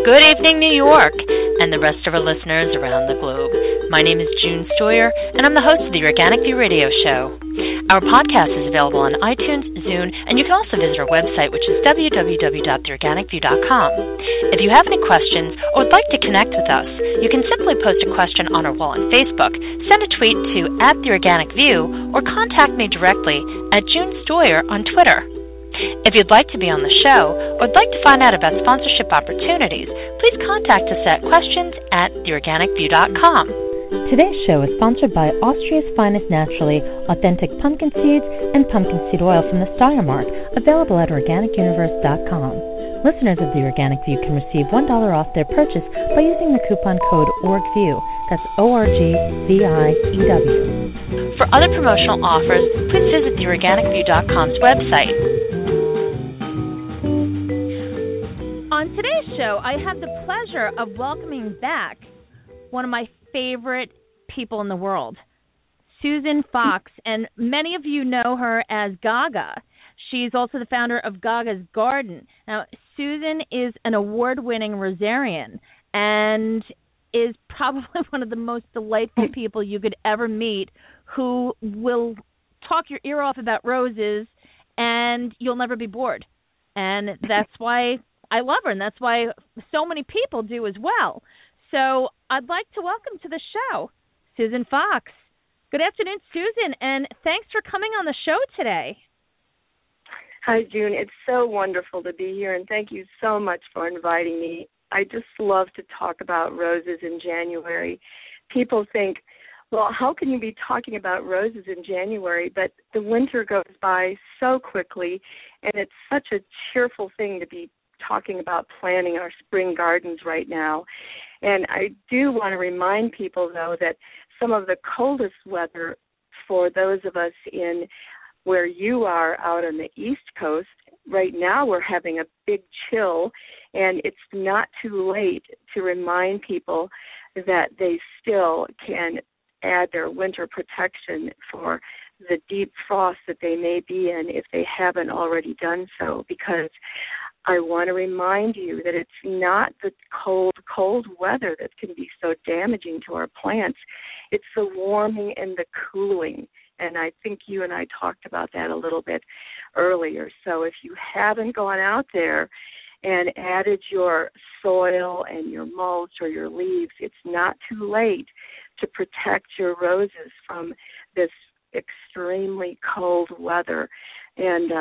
Good evening, New York, and the rest of our listeners around the globe. My name is June Stoyer, and I'm the host of the Organic View Radio Show. Our podcast is available on iTunes, Zune, and you can also visit our website, which is www.theorganicview.com. If you have any questions or would like to connect with us, you can simply post a question on our wall on Facebook, send a tweet to @theorganicview, or contact me directly at June Stoyer on Twitter. If you'd like to be on the show or would like to find out about sponsorship opportunities, please contact us at questions@theorganicview.com. Today's show is sponsored by Austria's finest naturally authentic pumpkin seeds and pumpkin seed oil from the Stoyer mark, available at organicuniverse.com. Listeners of The Organic View can receive $1 off their purchase by using the coupon code ORGVIEW. That's ORGVIEW. For other promotional offers, please visit theorganicview.com's website. On today's show, I have the pleasure of welcoming back one of my favorite people in the world, toSusanFox, and many of you know her as Gaga. She's also the founder of Gaga's Garden. Now, Susan is an award-winning rosarian and is probably one of the most delightful people you could ever meet, who will talk your ear off about roses, and you'll never be bored. And that's why I love her, and that's why so many people do as well. So I'd like to welcome to the show toSusanFox. Good afternoon, Susan, and thanks for coming on the show today. Hi, June. It's so wonderful to be here, and thank you so much for inviting me. I just love to talk about roses in January. People think, well, how can you be talking about roses in January? But the winter goes by so quickly, and it's such a cheerful thing to be talking about planting our spring gardens right now. And I do want to remind people, though, that some of the coldest weather for those of us in where you are out on the East Coast, right now we're having a big chill, and it's not too late to remind people that they still can add their winter protection for the deep frost that they may be in if they haven't already done so, because I want to remind you that it's not the cold weather that can be so damaging to our plants. It's the warming and the cooling. And I think you and I talked about that a little bit earlier. So if you haven't gone out there and added your soil and your mulch or your leaves, it's not too late to protect your roses from this extremely cold weather. And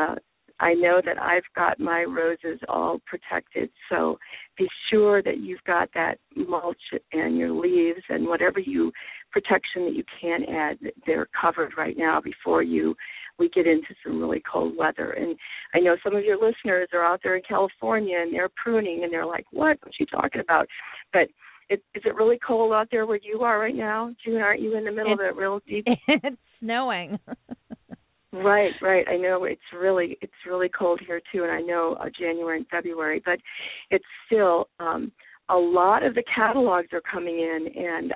I know that I've got my roses all protected, so be sure that you've got that mulch and your leaves and whatever protection that you can add, they're covered right now before we get into some really cold weather. And I know some of your listeners are out there in California and they're pruning and they're like, what's she talking about? But is it really cold out there where you are right now? June, aren't you in the middle of it real deep? It's snowing. Right. I know it's really cold here too, and I know January and February, but it's still a lot of the catalogs are coming in, and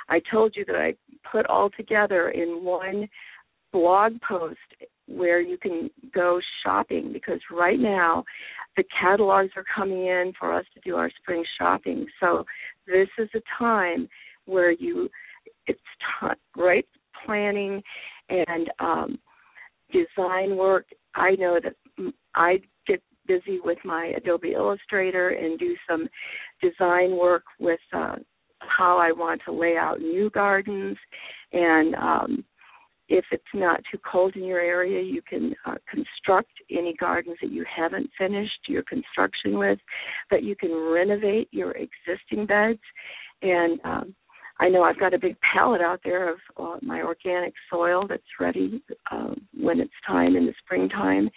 I told you that I put all together in one blog post where you can go shopping, because right now the catalogs are coming in for us to do our spring shopping. So this is a time where right planning and design work. I know that I get busy with my Adobe Illustrator and do some design work with how I want to lay out new gardens. And if it's not too cold in your area, you can construct any gardens that you haven't finished your construction with, but you can renovate your existing beds. And I know I've got a big pallet out there of my organic soil that's ready when it's time in the springtime.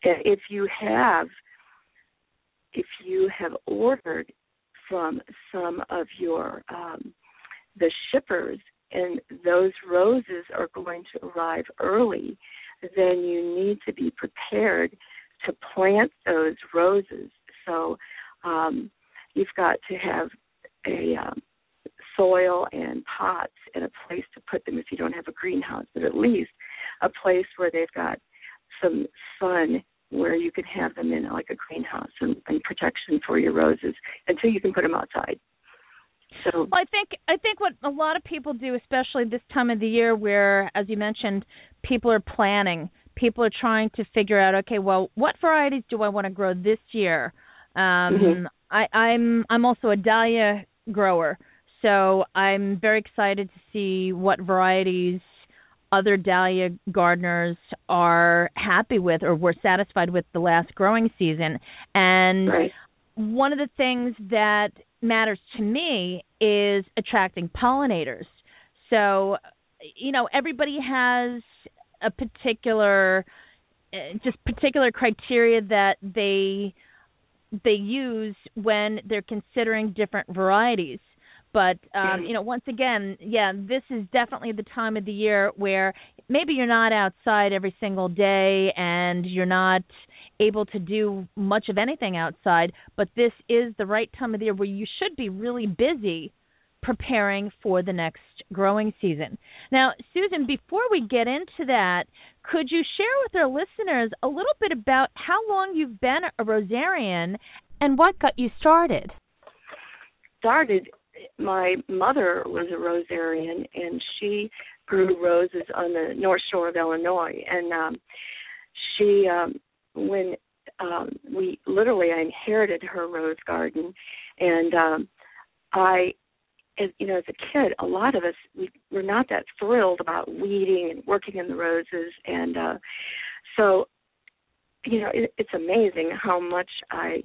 If you have ordered from some of your the shippers, and those roses are going to arrive early, then you need to be prepared to plant those roses. So you've got to have a soil and pots and a place to put them if you don't have a greenhouse, but at least a place where they've got some sun where you can have them in like a greenhouse and protection for your roses until you can put them outside. So well, I think what a lot of people do, especially this time of the year where, as you mentioned, people are planning. People are trying to figure out, okay, well, what varieties do I want to grow this year? I'm also a dahlia grower, so I'm very excited to see what varieties other dahlia gardeners are happy with or were satisfied with the last growing season. And one of the things that matters to me is attracting pollinators. So, everybody has a particular criteria that they use when they're considering different varieties. But, once again, this is definitely the time of the year where maybe you're not outside every single day and you're not able to do much of anything outside, but this is the right time of the year where you should be really busy preparing for the next growing season. Now, Susan, before we get into that, could you share with our listeners a little bit about how long you've been a rosarian and what got you started? My mother was a rosarian, and she grew roses on the North Shore of Illinois. And I inherited her rose garden, and as a kid, a lot of us were not that thrilled about weeding and working in the roses, and so it's amazing how much as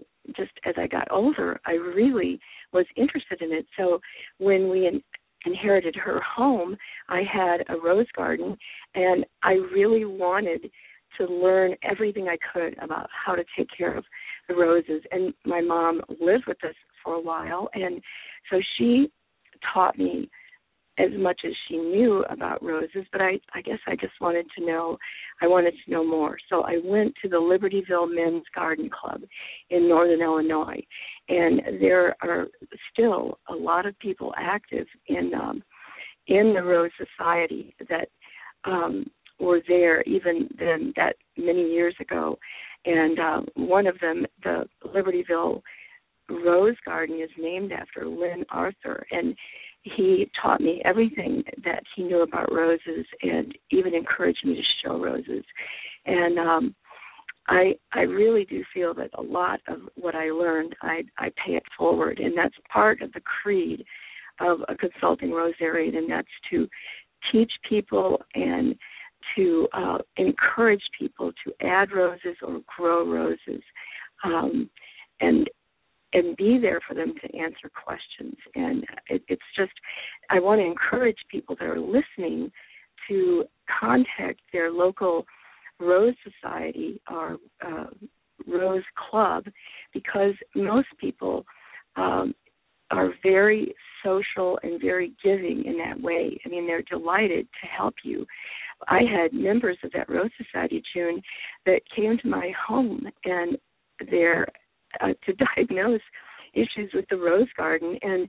I got older, I really was interested in it. So when we inherited her home, I had a rose garden, and I really wanted to learn everything I could about how to take care of the roses. And my mom lived with us for a while, and so she taught me as much as she knew about roses, but I guess I just wanted to know more. So I went to the Libertyville Men's Garden Club in Northern Illinois, and there are still a lot of people active in the Rose Society that were there even then that many years ago. And one of them, the Libertyville Rose Garden, is named after Lynn Arthur, and he taught me everything that he knew about roses and even encouraged me to show roses. And I really do feel that a lot of what I learned, I pay it forward, and that's part of the creed of a consulting rosarian, and that's to teach people and to encourage people to add roses or grow roses, and be there for them to answer questions. And it's just, I want to encourage people that are listening to contact their local Rose Society or Rose Club, because most people are very social and very giving in that way. I mean, they're delighted to help you. I had members of that Rose Society, June, that came to my home and they're to diagnose issues with the rose garden. And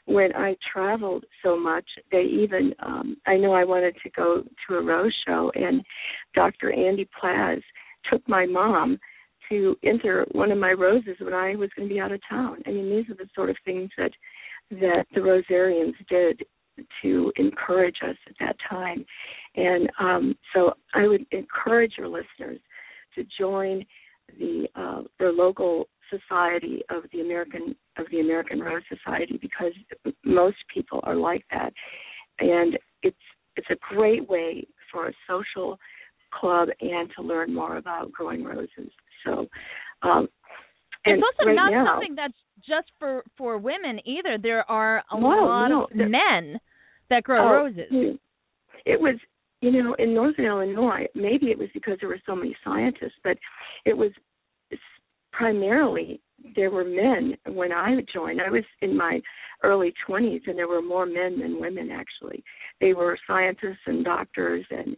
when I traveled so much, they even, I know I wanted to go to a rose show, and Dr. Andy Plaz took my mom to enter one of my roses when I was going to be out of town. I mean, these are the sort of things that the Rosarians did to encourage us at that time. And so I would encourage your listeners to join their local society of the American Rose Society, because most people are like that, and it's a great way for a social club and to learn more about growing roses. So, it's also not something that's just for women either. There are a lot of men that grow roses. It was, in Northern Illinois, maybe it was because there were so many scientists, but it was primarily there were men when I joined. I was in my early 20s, and there were more men than women, actually. They were scientists and doctors, and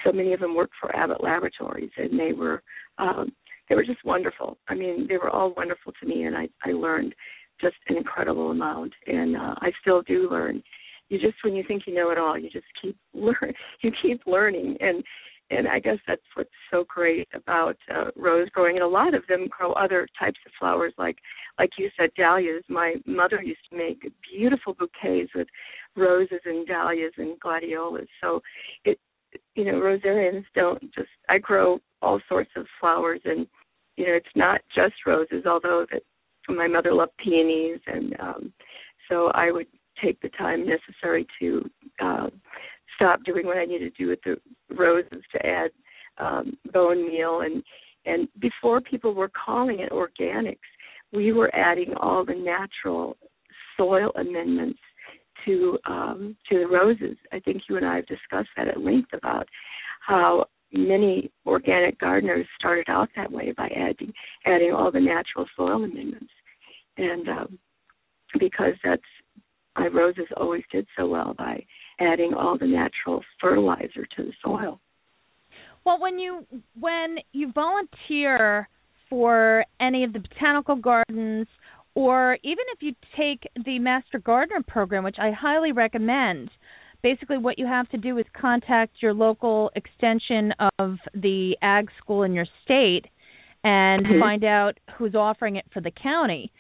so many of them worked for Abbott Laboratories, and they were just wonderful. I mean, they were all wonderful to me, and I learned just an incredible amount, and I still do learn. When you think you know it all, you just keep learning, and And I guess that's what's so great about rose growing. And a lot of them grow other types of flowers, like you said, dahlias. My mother used to make beautiful bouquets with roses and dahlias and gladiolas. So rosarians don't just, I grow all sorts of flowers, and, it's not just roses, although that my mother loved peonies, and so I would take the time necessary to stop doing what I needed to do with the roses to add bone meal. And before people were calling it organics, we were adding all the natural soil amendments to the roses. I think you and I have discussed that at length about how many organic gardeners started out that way by adding all the natural soil amendments. And because my roses always did so well by adding all the natural fertilizer to the soil. Well, when you volunteer for any of the botanical gardens, or even if you take the Master Gardener program, which I highly recommend, basically what you have to do is contact your local extension of the ag school in your state and find out who's offering it for the county.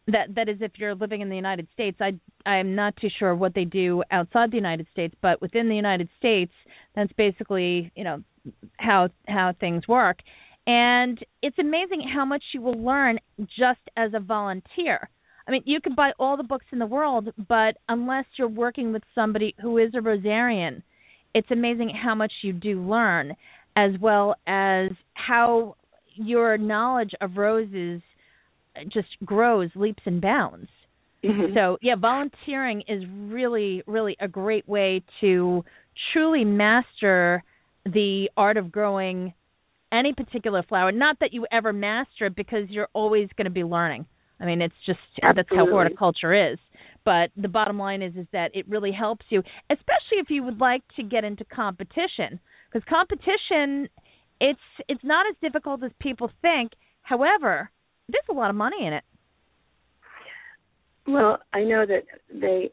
That is, if you're living in the United States. I'm not too sure what they do outside the United States, but within the United States, that's basically how things work. And it's amazing how much you will learn just as a volunteer. I mean, you can buy all the books in the world, but unless you're working with somebody who is a rosarian, it's amazing how much you do learn, as well as how your knowledge of roses just grows leaps and bounds. Mm-hmm. So, volunteering is really, really a great way to truly master the art of growing any particular flower. Not that you ever master it, because you're always going to be learning. I mean, it's just, that's how horticulture is. But the bottom line is that it really helps you, especially if you would like to get into competition. Because competition, it's not as difficult as people think. However, there's a lot of money in it. Well, I know that the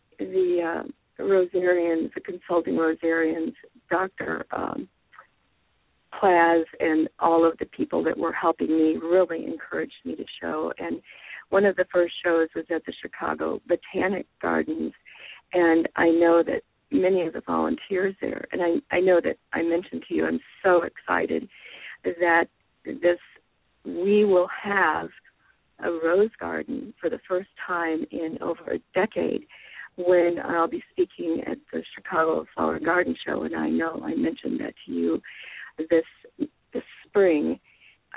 rosarians, the consulting rosarians, Dr. Plaz, and all of the people that were helping me really encouraged me to show. And one of the first shows was at the Chicago Botanic Gardens, and I know that many of the volunteers there, and I know that I mentioned to you, I'm so excited that we will have a rose garden for the first time in over a decade, when I'll be speaking at the Chicago Flower and Garden Show. And I know I mentioned that to you this spring.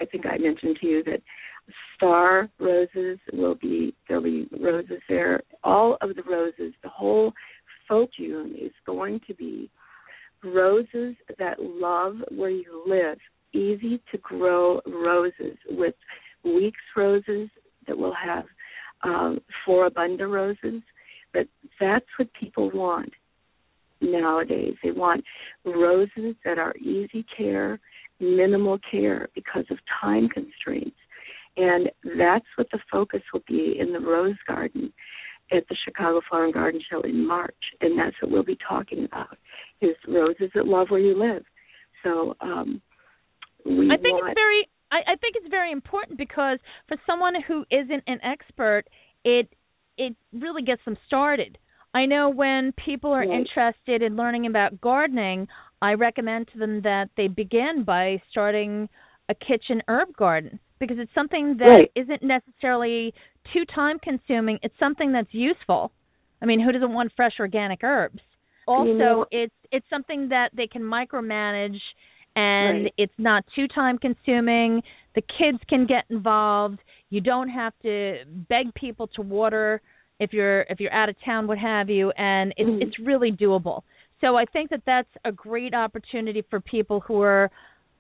I think I mentioned to you that star roses there'll be roses there. All of the roses, the whole folk June is going to be roses that love where you live. Easy to grow roses with weeks roses that will have floribunda roses. But that's what people want nowadays. They want roses that are easy care, minimal care because of time constraints. And that's what the focus will be in the Rose Garden at the Chicago Flower and Garden Show in March. And that's what we'll be talking about, is roses that love where you live. So I think it's very important, because for someone who isn't an expert, it really gets them started. I know when people are interested in learning about gardening, I recommend to them that they begin by starting a kitchen herb garden, because it's something that isn't necessarily too time-consuming. It's something that's useful. I mean, who doesn't want fresh organic herbs? Also, it's something that they can micromanage, and it's not too time-consuming. The kids can get involved. You don't have to beg people to water if you're out of town, what have you, and it's really doable. So I think that that's a great opportunity for people who are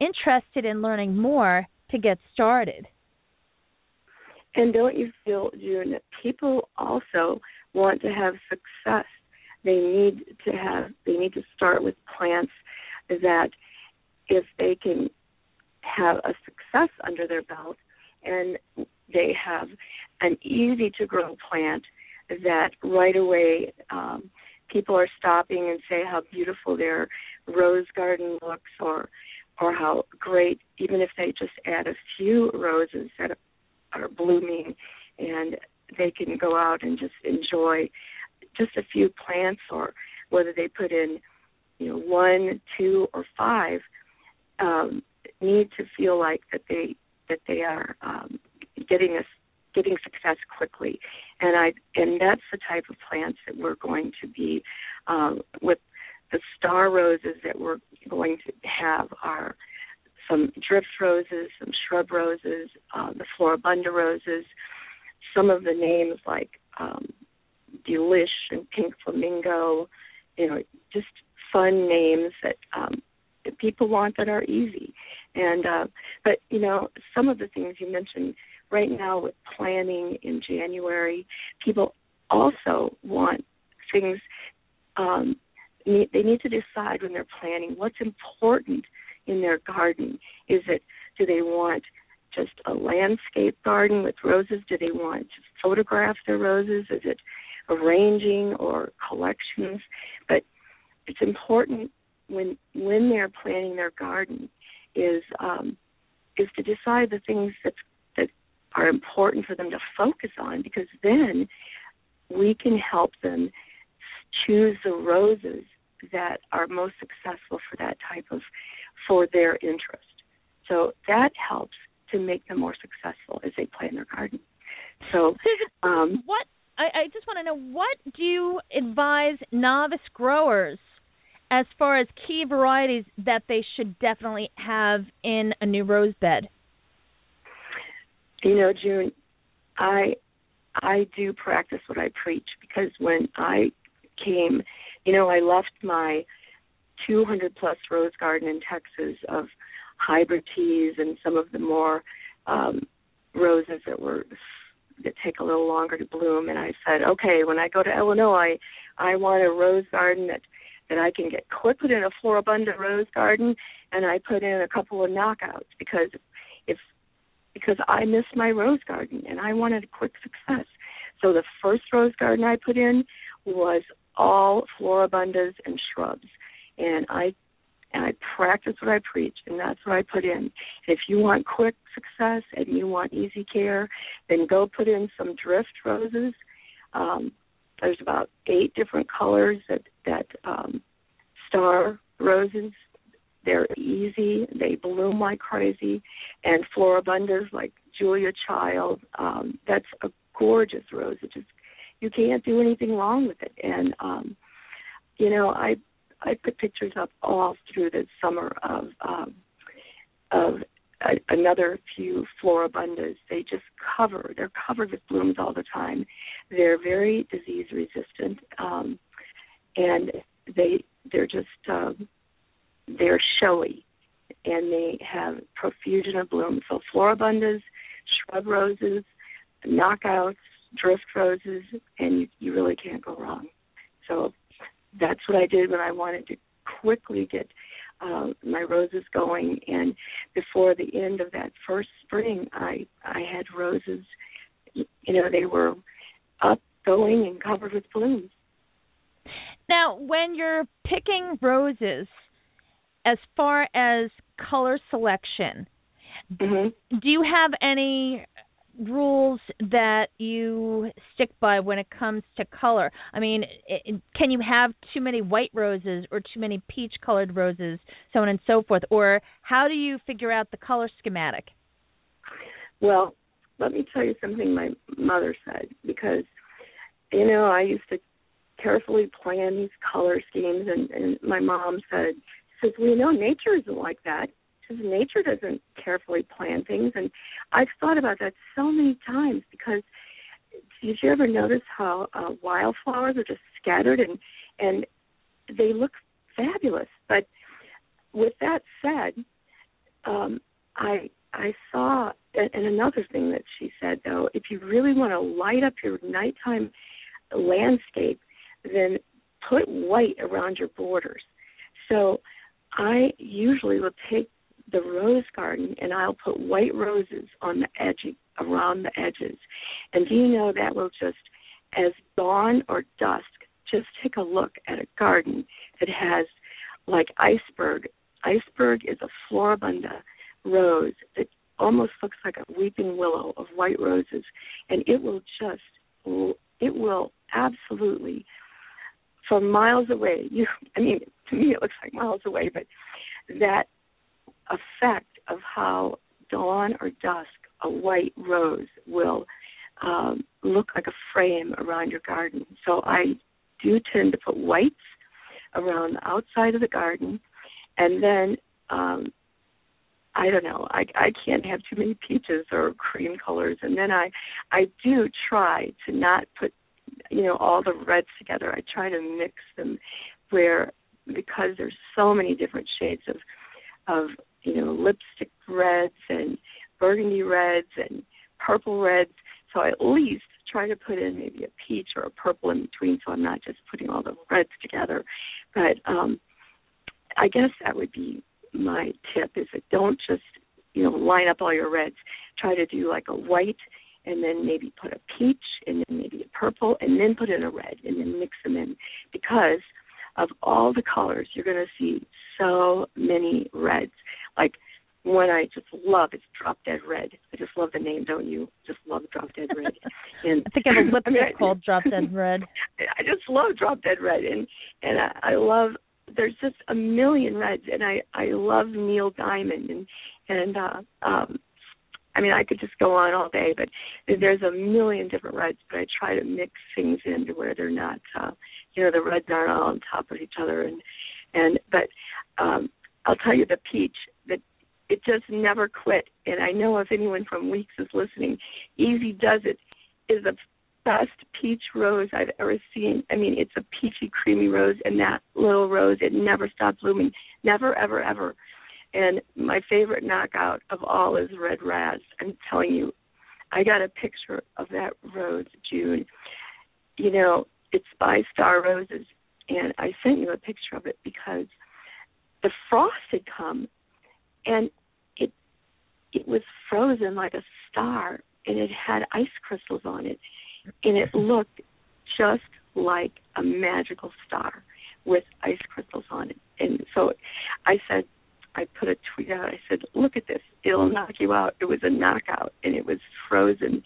interested in learning more to get started. And don't you feel, June, that people also want to have success? They need to start with plants that, if they can have a success under their belt, and they have an easy-to-grow plant that right away people are stopping and say how beautiful their rose garden looks, or or how great, even if they just add a few roses that are blooming, and they can go out and just enjoy just a few plants, or whether they put in, 1, 2, or 5, need to feel like that they are getting success quickly, and that's the type of plants that we're going to be with. The star roses that we're going to have are some drift roses, some shrub roses, the floribunda roses, some of the names like Delish and Pink Flamingo, just fun names that people want that are easy. And but some of the things you mentioned right now with planning in January, people also want things. They need to decide when they're planning what's important in their garden. Do they want just a landscape garden with roses? Do they want to photograph their roses? Is it arranging or collections? But it's important when they're planning their garden is to decide the things that are important for them to focus on, because then we can help them choose the roses that are most successful for their interest. So that helps to make them more successful as they plan their garden. So, what I just want to know, what do you advise novice growers as far as key varieties that they should definitely have in a new rose bed? June, I do practice what I preach, because when I came, I left my 200-plus rose garden in Texas of hybrid teas and some of the more roses that take a little longer to bloom. And I said, okay, when I go to Illinois, I want a rose garden that I can get quick. Put in a floribunda rose garden, and I put in a couple of knockouts because I missed my rose garden and I wanted a quick success. So the first rose garden I put in was all floribundas and shrubs, and I practice what I preach, and that's what I put in. And if you want quick success and you want easy care, then go put in some drift roses. There's about 8 different colors that star roses. They're easy. They bloom like crazy. And floribundas like Julia Child, that's a gorgeous rose. You can't do anything wrong with it. And, I put pictures up all through the summer of another few floribundas. They're covered with blooms all the time. They're very disease resistant, and they're just they're showy, and they have profusion of bloom. So floribundas, shrub roses, knockouts, drift roses, and you really can't go wrong. So that's what I did when I wanted to quickly get my roses going. And before the end of that first spring, I had roses, they were up, going, and covered with blooms. Now, when you're picking roses, as far as color selection, do you have any rules that you stick by when it comes to color? I mean, can you have too many white roses or too many peach-colored roses, so on and so forth? Or how do you figure out the color schematic? Well, let me tell you something my mother said, because, I used to carefully plan these color schemes, and my mom says, nature isn't like that. She says, nature doesn't carefully plan things. And I've thought about that so many times, because did you ever notice how wildflowers are just scattered and they look fabulous? But with that said, I saw, and another thing that she said, though, if you really want to light up your nighttime landscape, then put white around your borders. So I usually will take the rose garden and I'll put white roses on the edge, around the edges. And do you know that will just, as dawn or dusk, just take a look at a garden that has like iceberg Iceberg is a floribunda rose that almost looks like a weeping willow of white roses, and it will absolutely, from miles away, to me it looks like miles away, but that effect of how dawn or dusk a white rose will look like a frame around your garden. So I do tend to put whites around the outside of the garden, and then I don't know, I can't have too many peaches or cream colors, and then I do try to not put all the reds together. I try to mix them because there's so many different shades of lipstick reds and burgundy reds and purple reds. So I at least try to put in maybe a peach or a purple in between, so I'm not just putting all the reds together. But I guess that would be my tip, is that don't just line up all your reds. Try to do like a white, and then maybe put a peach, and then maybe a purple, and then put in a red, and then mix them in. Because of all the colors, you're going to see so many reds. Like one I just love is Drop Dead Red. I just love the name, don't you? Just love Drop Dead Red. And I think I have a lipstick called Drop Dead Red. I just love Drop Dead Red, and I love. There's just a million reds, and I love Neil Diamond, and I could just go on all day, but there's a million different reds, but I try to mix things in to where they're not, the reds aren't all on top of each other, but I'll tell you, the peach, that it just never quit, and I know if anyone from Weeks is listening, Easy Does It is the best peach rose I've ever seen. I mean, it's a peachy, creamy rose, and that little rose, it never stopped blooming, never, ever, ever. And my favorite knockout of all is Red Raz. I'm telling you, I got a picture of that rose, June. It's by Star Roses, and I sent you a picture of it because the frost had come, and it was frozen like a star, and it had ice crystals on it, and it looked just like a magical star with ice crystals on it. And so I put a tweet out. I said, look at this. It'll knock you out. It was a knockout, and it was frozen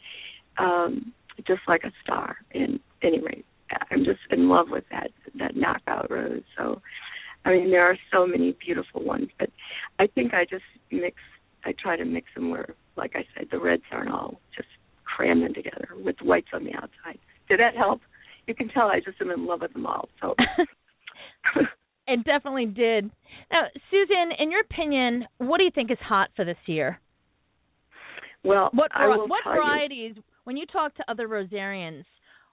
just like a star. And anyway, I'm just in love with that knockout rose. So, there are so many beautiful ones, but I think I try to mix them where, like I said, the reds aren't all just cram them together with whites on the outside. Did that help? You can tell I just am in love with them all. So it definitely did. Now, Susan, in your opinion, what do you think is hot for this year? Well, what varieties, when you talk to other rosarians,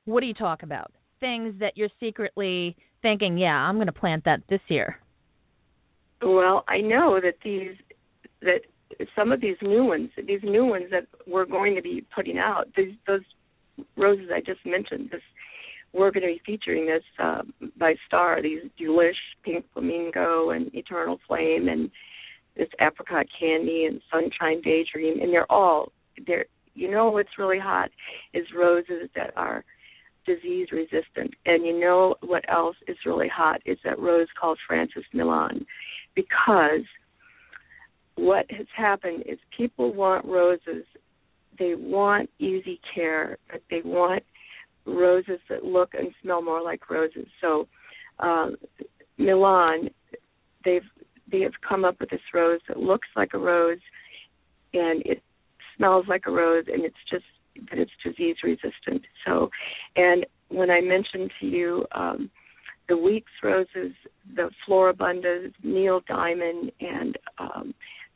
what do you talk about? Things that you're secretly thinking, yeah, I'm going to plant that this year. Well, I know that some of these new ones that we're going to be putting out, those roses I just mentioned, we're going to be featuring this by Star, these Delish, Pink Flamingo, and Eternal Flame, and this Apricot Candy, and Sunshine Daydream, and they're what's really hot is roses that are disease resistant, and what else is really hot is that rose called Francis Milan, because what has happened is people want roses, they want easy care, but they want roses that look and smell more like roses. So Milan, they have come up with this rose that looks like a rose, and it smells like a rose, and it's disease resistant. So, and when I mentioned to you the Weeks roses, the Floribundas, Neil Diamond, and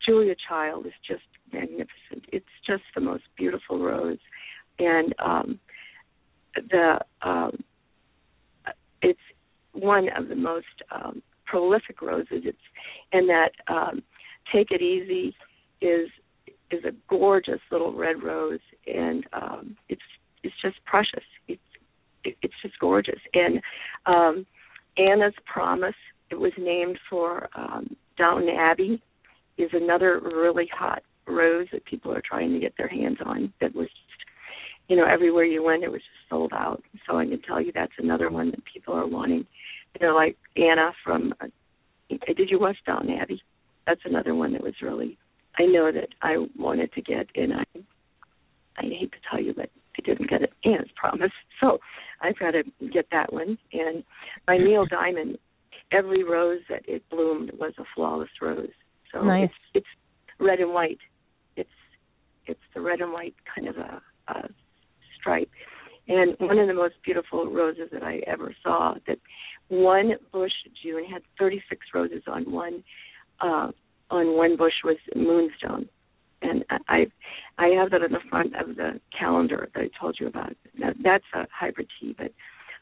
Julia Child is just magnificent. It's just the most beautiful rose, and it's one of the most prolific roses. And that Take It Easy is a gorgeous little red rose, and it's just precious. It's just gorgeous. And Anna's Promise, it was named for Downton Abbey, is another really hot rose that people are trying to get their hands on. That was just, everywhere you went, it was just sold out. So I can tell you that's another one that people are wanting. Like Anna from, did you watch Downton Abbey? that's another one that was really, I know that I wanted to get, and I hate to tell you, but I didn't get it as promised. So I've got to get that one. And my Neil Diamond, every rose that it bloomed was a flawless rose. So nice. It's red and white. It's the red and white kind of a stripe. And one of the most beautiful roses that I ever saw, that one bush, June, had 36 roses on one bush, was moonstone. And I have that on the front of the calendar that I told you about. Now, that's a hybrid tea, but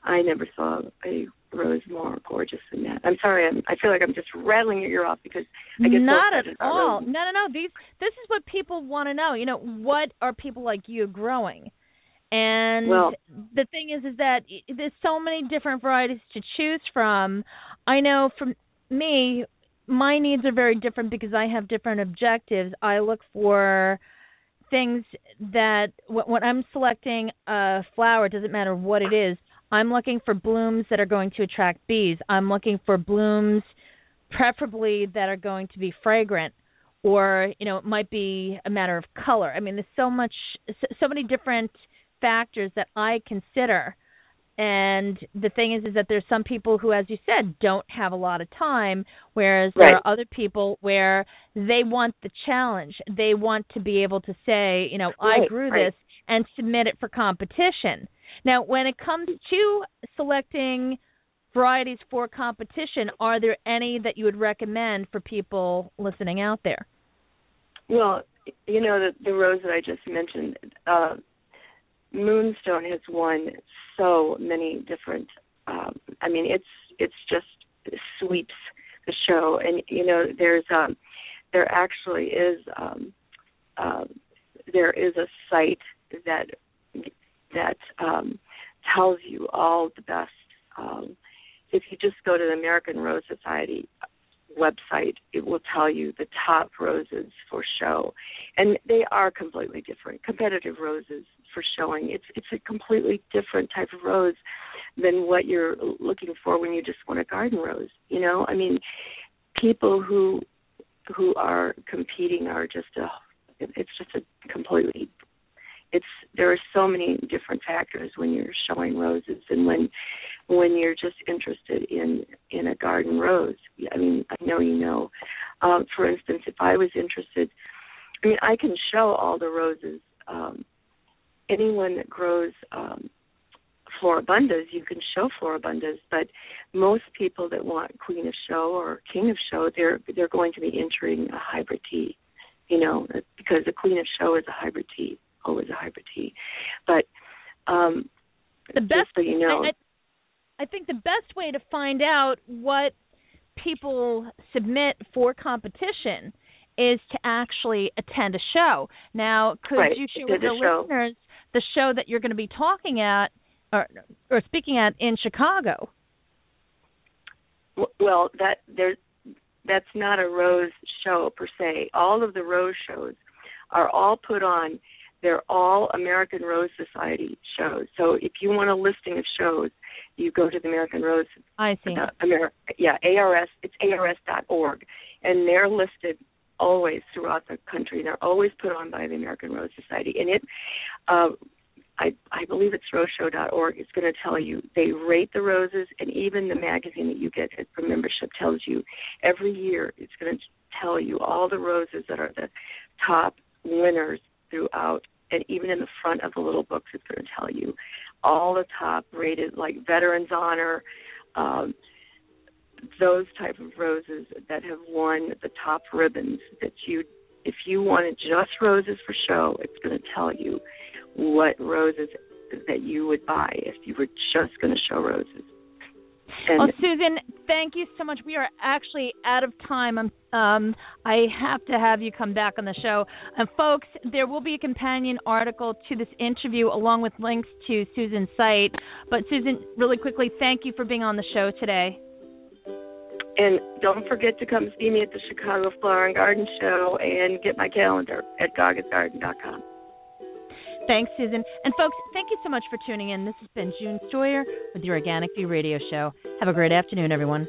I never saw a rose more gorgeous than that. I'm sorry, I feel like I'm just rattling your ear off because I get not so at all. No. This is what people want to know. You know, what are people like you growing? And the thing is that there's so many different varieties to choose from. I know for me, my needs are very different because I have different objectives. I look for things that when I'm selecting a flower, it doesn't matter what it is, I'm looking for blooms that are going to attract bees. I'm looking for blooms preferably that are going to be fragrant, or, you know, it might be a matter of color. I mean, there's so many different factors that I consider. And the thing is that there's some people who, as you said, don't have a lot of time, whereas there are other people where they want the challenge. They want to be able to say, you know, I grew this and submit it for competition. Now, when it comes to selecting varieties for competition, are there any that you would recommend for people listening out there? Well, you know, the rose that I just mentioned, Moonstone has won so many different, I mean, it's just sweeps the show. And, you know, there actually is, there is a site that tells you all the best. If you just go to the American Rose Society website, it will tell you the top roses for show. And they are completely different. Competitive roses for showing, it's a completely different type of rose than what you're looking for when you just want a garden rose. You know, I mean, people who are competing are just there are so many different factors when you're showing roses, and when you're just interested in a garden rose. I mean, I know you know. For instance, if I was interested, I mean, I can show all the roses. Anyone that grows floribundas, you can show floribundas, but most people that want Queen of Show or King of Show, they're going to be entering a hybrid tea, you know, because the Queen of Show is a hybrid tea, always a hybrid tea. But the best, so you know, I think the best way to find out what people submit for competition is to actually attend a show. Now, could you share with the listeners the show that you're going to be talking at or speaking at in Chicago? Well, that's not a rose show per se. All of the rose shows are all put on. They're all American Rose Society shows. So if you want a listing of shows, you go to the American Rose. I see. ARS. It's ARS.org, and they're listed always throughout the country. They're always put on by the American Rose Society, and I believe it's roseshow.org. It's going to tell you, they rate the roses, and even the magazine that you get for membership tells you every year. It's going to tell you all the roses that are the top winners throughout, and even in the front of the little books, it's going to tell you all the top rated, like Veterans Honor, those type of roses that have won the top ribbons. That if you wanted just roses for show, it's going to tell you what roses that you would buy if you were just going to show roses. Well, Susan, thank you so much. We are actually out of time. I have to have you come back on the show. Folks, there will be a companion article to this interview along with links to Susan's site. But, Susan, really quickly, thank you for being on the show today. And don't forget to come see me at the Chicago Flower and Garden Show and get my calendar at gagagarden.com. Thanks, Susan. And, folks, thank you so much for tuning in. This has been June Stoyer with the Organic View Radio Show. Have a great afternoon, everyone.